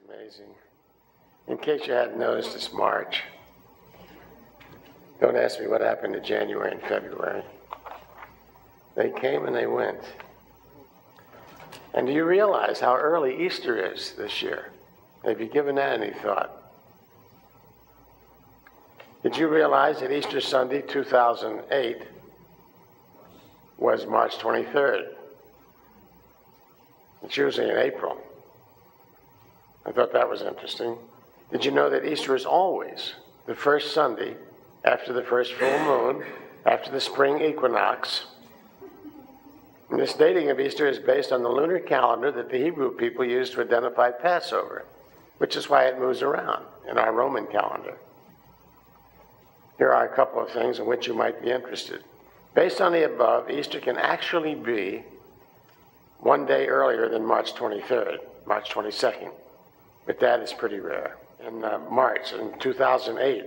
Amazing. In case you hadn't noticed, it's March. Don't ask me what happened to January and February. They came and they went. And do you realize how early Easter is this year? Have you given that any thought? Did you realize that Easter Sunday 2008 was March 23rd? It's usually in April. I thought that was interesting. Did you know that Easter is always the first Sunday after the first full moon, after the spring equinox? And this dating of Easter is based on the lunar calendar that the Hebrew people used to identify Passover, which is why it moves around in our Roman calendar. Here are a couple of things in which you might be interested. Based on the above, Easter can actually be one day earlier than March 23rd, March 22nd. But that is pretty rare. In March in 2008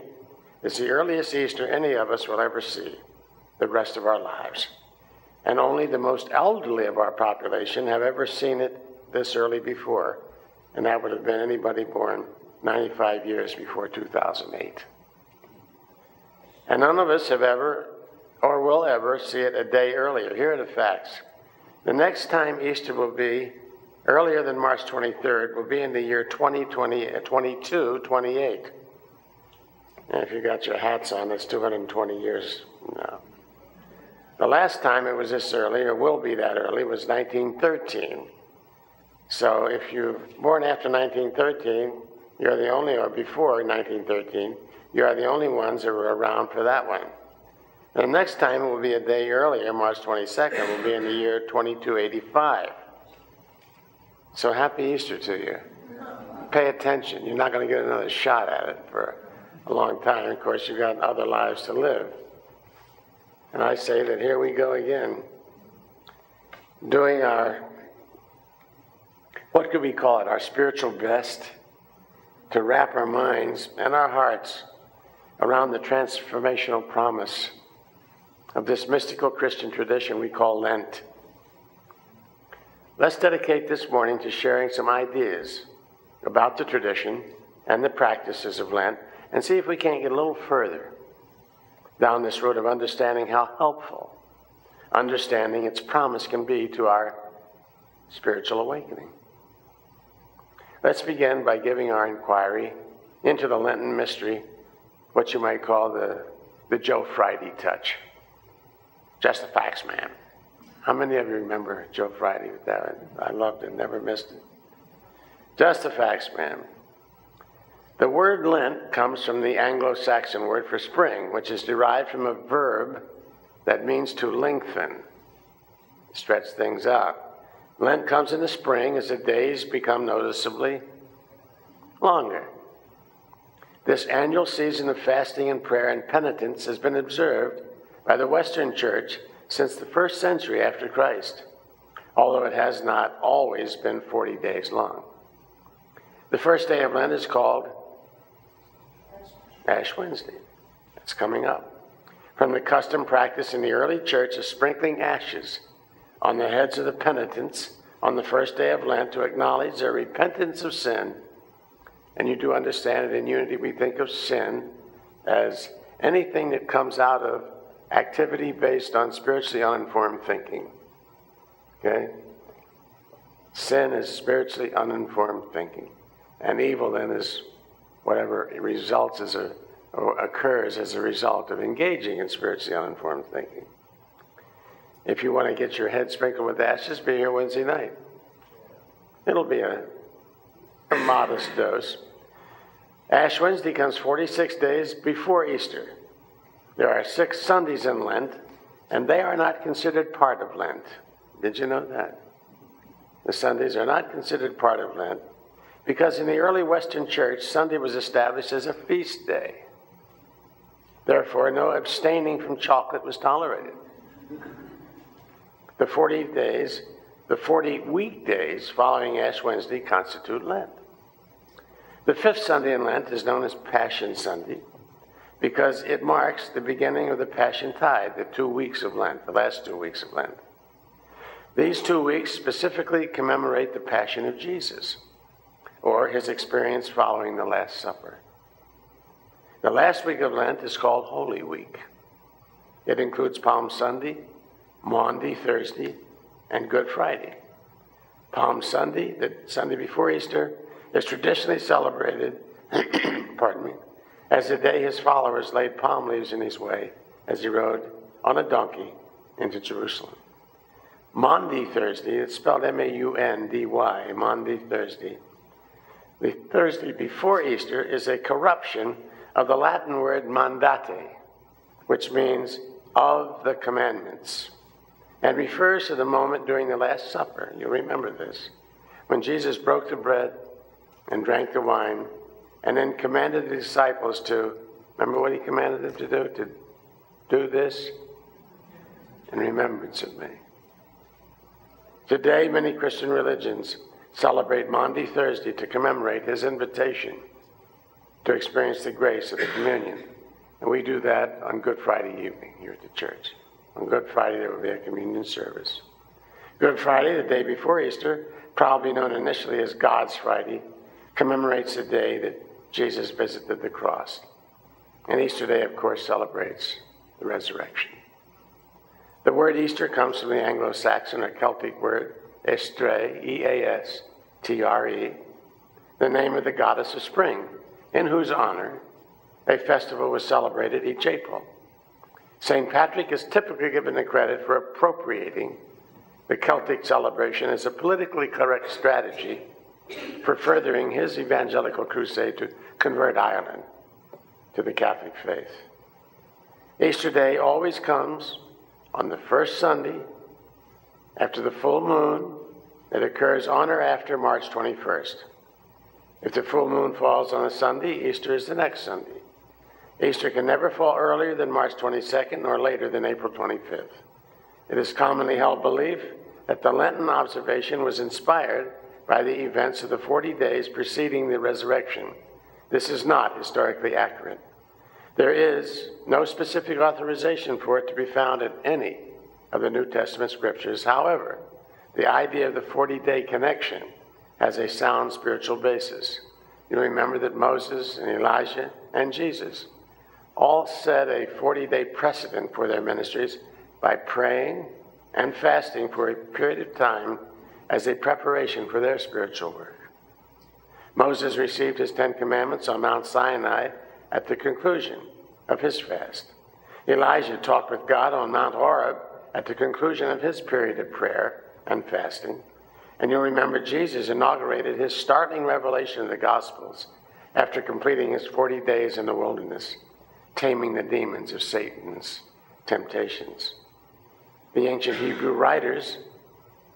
is the earliest Easter any of us will ever see the rest of our lives. And only the most elderly of our population have ever seen it this early before. And that would have been anybody born 95 years before 2008. And none of us have ever or will ever see it a day earlier. Here are the facts. The next time Easter will be earlier than March 23rd will be in the year 2228. And if you got your hats on, that's 220 years now. The last time it was this early, or will be that early, was 1913. So if you're born after 1913, you're the only, or before 1913, you are the only ones that were around for that one. The next time it will be a day earlier, March 22nd, will be in the year 2285. So happy Easter to you. Pay attention. You're not going to get another shot at it for a long time. Of course, you've got other lives to live. And I say that here we go again, doing our, what could we call it, our spiritual best to wrap our minds and our hearts around the transformational promise of this mystical Christian tradition we call Lent. Let's dedicate this morning to sharing some ideas about the tradition and the practices of Lent and see if we can't get a little further down this road of understanding how helpful understanding its promise can be to our spiritual awakening. Let's begin by giving our inquiry into the Lenten mystery what you might call the Joe Friday touch. Just the facts, man. How many of you remember Joe Friday with that? I loved it, never missed it. Just the facts, man. The word Lent comes from the Anglo-Saxon word for spring, which is derived from a verb that means to lengthen, stretch things out. Lent comes in the spring as the days become noticeably longer. This annual season of fasting and prayer and penitence has been observed by the Western Church since the 1st century after Christ, although it has not always been 40 days long. The first day of Lent is called Ash Wednesday. It's coming up. From the custom practice in the early church of sprinkling ashes on the heads of the penitents on the first day of Lent to acknowledge their repentance of sin. And you do understand it in unity, we think of sin as anything that comes out of activity based on spiritually uninformed thinking. Okay? Sin is spiritually uninformed thinking. And evil then is whatever results as or occurs as a result of engaging in spiritually uninformed thinking. If you want to get your head sprinkled with ashes, be here Wednesday night. It'll be a modest dose. Ash Wednesday comes 46 days before Easter. There are 6 Sundays in Lent, and they are not considered part of Lent. Did you know that? The Sundays are not considered part of Lent because in the early Western Church, Sunday was established as a feast day. Therefore, no abstaining from chocolate was tolerated. The 40 weekdays following Ash Wednesday constitute Lent. The 5th Sunday in Lent is known as Passion Sunday because it marks the beginning of the Passion Tide, the 2 weeks of Lent, the last 2 weeks of Lent. These 2 weeks specifically commemorate the Passion of Jesus. or his experience following the Last Supper. The last week of Lent is called Holy Week. It includes Palm Sunday, Maundy Thursday, and Good Friday. Palm Sunday, the Sunday before Easter, is traditionally celebrated pardon me, as the day his followers laid palm leaves in his way as he rode on a donkey into Jerusalem. Maundy Thursday, it's spelled M-A-U-N-D-Y, Maundy Thursday. The Thursday before Easter is a corruption of the Latin word mandate, which means of the commandments, and refers to the moment during the Last Supper. You'll remember this, when Jesus broke the bread and drank the wine, and then commanded the disciples to, remember what he commanded them to do? To do this in remembrance of me. Today, many Christian religions celebrate Maundy Thursday to commemorate his invitation to experience the grace of the communion. And we do that on Good Friday evening here at the church. On Good Friday, there will be a communion service. Good Friday, the day before Easter, probably known initially as God's Friday, commemorates the day that Jesus visited the cross. And Easter Day, of course, celebrates the resurrection. The word Easter comes from the Anglo-Saxon or Celtic word estre, E-A-S-T-R-E, the name of the goddess of spring, in whose honor a festival was celebrated each April. St. Patrick is typically given the credit for appropriating the Celtic celebration as a politically correct strategy for furthering his evangelical crusade to convert Ireland to the Catholic faith. Easter Day always comes on the first Sunday after the full moon that occurs on or after March 21st. If the full moon falls on a Sunday, Easter is the next Sunday. Easter can never fall earlier than March 22nd or later than April 25th. It is commonly held belief that the Lenten observation was inspired by the events of the 40 days preceding the resurrection. This is not historically accurate. There is no specific authorization for it to be found in any of the New Testament scriptures. However, the idea of the 40-day connection has a sound spiritual basis. You remember that Moses and Elijah and Jesus all set a 40-day precedent for their ministries by praying and fasting for a period of time as a preparation for their spiritual work. Moses received his 10 Commandments on Mount Sinai at the conclusion of his fast. Elijah talked with God on Mount Horeb at the conclusion of his period of prayer and fasting. And you'll remember Jesus inaugurated his startling revelation of the Gospels after completing his 40 days in the wilderness, taming the demons of Satan's temptations. The ancient Hebrew writers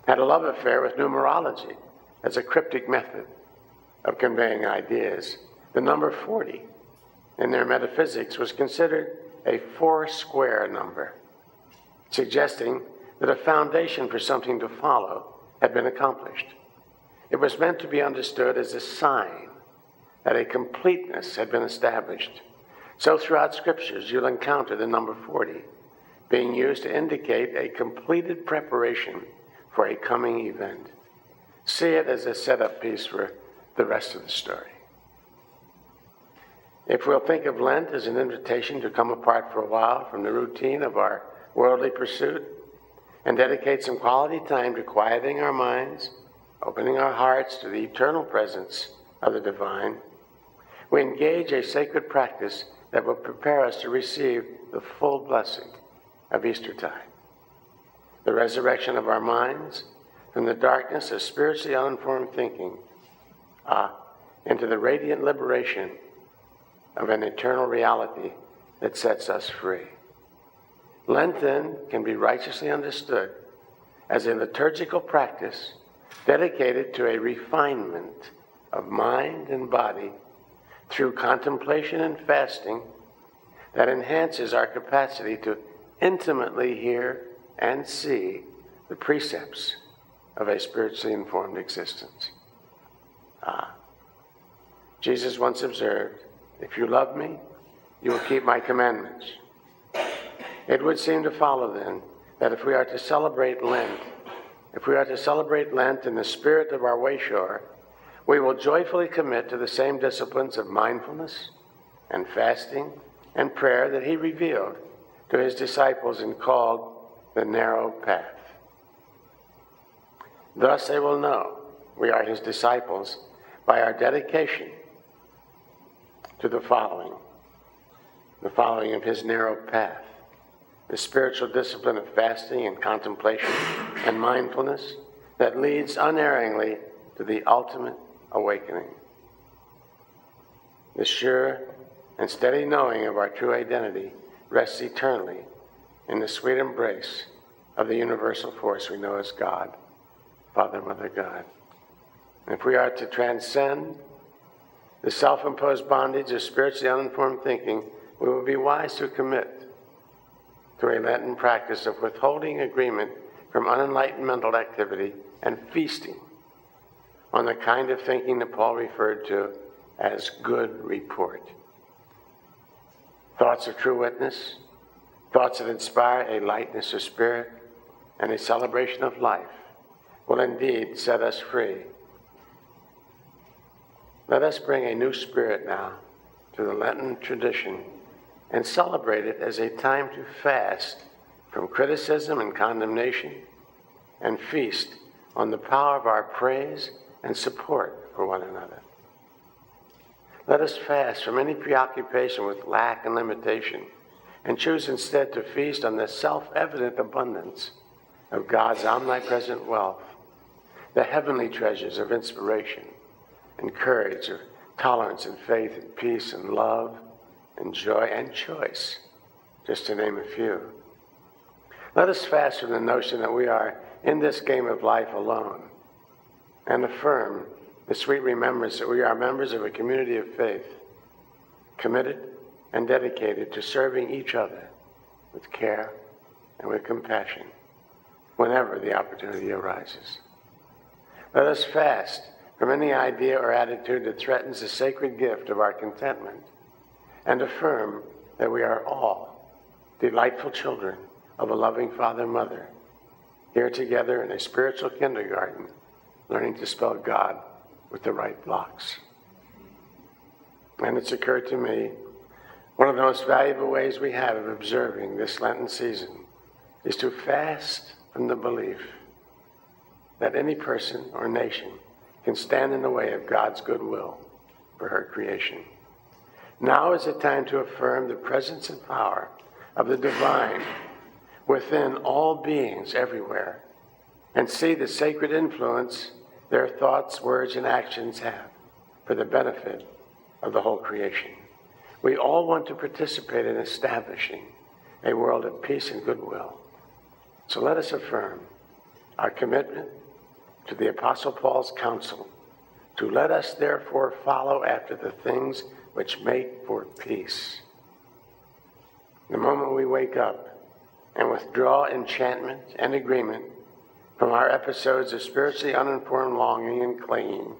had a love affair with numerology as a cryptic method of conveying ideas. The number 40 in their metaphysics was considered a four-square number, suggesting that a foundation for something to follow had been accomplished. It was meant to be understood as a sign that a completeness had been established. So throughout scriptures, you'll encounter the number 40 being used to indicate a completed preparation for a coming event. See it as a setup piece for the rest of the story. If we'll think of Lent as an invitation to come apart for a while from the routine of our worldly pursuit and dedicate some quality time to quieting our minds, opening our hearts to the eternal presence of the divine, we engage a sacred practice that will prepare us to receive the full blessing of Eastertide. The resurrection of our minds from the darkness of spiritually uninformed thinking into the radiant liberation of an eternal reality that sets us free. Lent, then, can be righteously understood as a liturgical practice dedicated to a refinement of mind and body through contemplation and fasting that enhances our capacity to intimately hear and see the precepts of a spiritually informed existence. Jesus once observed, "If you love me, you will keep my commandments." It would seem to follow then that if we are to celebrate Lent in the spirit of our wayshore, we will joyfully commit to the same disciplines of mindfulness and fasting and prayer that he revealed to his disciples and called the narrow path. Thus they will know we are his disciples by our dedication to the following of his narrow path, the spiritual discipline of fasting and contemplation and mindfulness that leads unerringly to the ultimate awakening. The sure and steady knowing of our true identity rests eternally in the sweet embrace of the universal force we know as God, Father, Mother, God. And if we are to transcend the self-imposed bondage of spiritually uninformed thinking, we will be wise to commit to a Lenten practice of withholding agreement from unenlightened mental activity and feasting on the kind of thinking that Paul referred to as good report. Thoughts of true witness, thoughts that inspire a lightness of spirit and a celebration of life will indeed set us free. Let us bring a new spirit now to the Lenten tradition and celebrate it as a time to fast from criticism and condemnation and feast on the power of our praise and support for one another. Let us fast from any preoccupation with lack and limitation and choose instead to feast on the self-evident abundance of God's omnipresent wealth, the heavenly treasures of inspiration and courage, of tolerance and faith and peace and love and joy and choice, just to name a few. Let us fast from the notion that we are in this game of life alone and affirm the sweet remembrance that we are members of a community of faith, committed and dedicated to serving each other with care and with compassion whenever the opportunity arises. Let us fast from any idea or attitude that threatens the sacred gift of our contentment and affirm that we are all delightful children of a loving Father, Mother, here together in a spiritual kindergarten, learning to spell God with the right blocks. And it's occurred to me, one of the most valuable ways we have of observing this Lenten season is to fast from the belief that any person or nation can stand in the way of God's goodwill for her creation. Now is the time to affirm the presence and power of the divine within all beings everywhere and see the sacred influence their thoughts, words, and actions have for the benefit of the whole creation. We all want to participate in establishing a world of peace and goodwill. So let us affirm our commitment to the Apostle Paul's counsel to let us therefore follow after the things which make for peace. The moment we wake up and withdraw enchantment and agreement from our episodes of spiritually uninformed longing and clinging,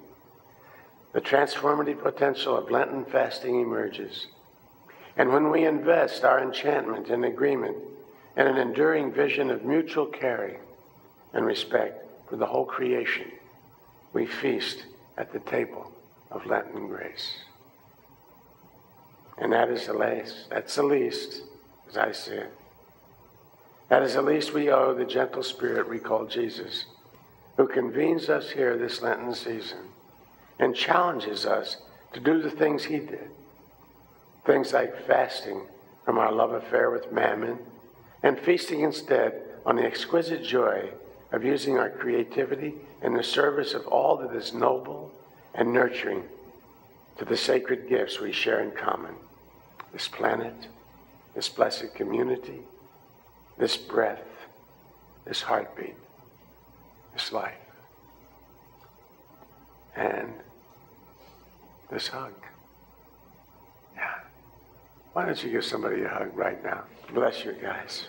the transformative potential of Lenten fasting emerges. And when we invest our enchantment and agreement in an enduring vision of mutual caring and respect for the whole creation, we feast at the table of Lenten grace. And that's the least, as I see it. That is the least we owe the gentle spirit we call Jesus, who convenes us here this Lenten season and challenges us to do the things he did. Things like fasting from our love affair with mammon and feasting instead on the exquisite joy of using our creativity in the service of all that is noble and nurturing to the sacred gifts we share in common. This planet, this blessed community, this breath, this heartbeat, this life, and this hug. Yeah. Why don't you give somebody a hug right now? Bless you guys.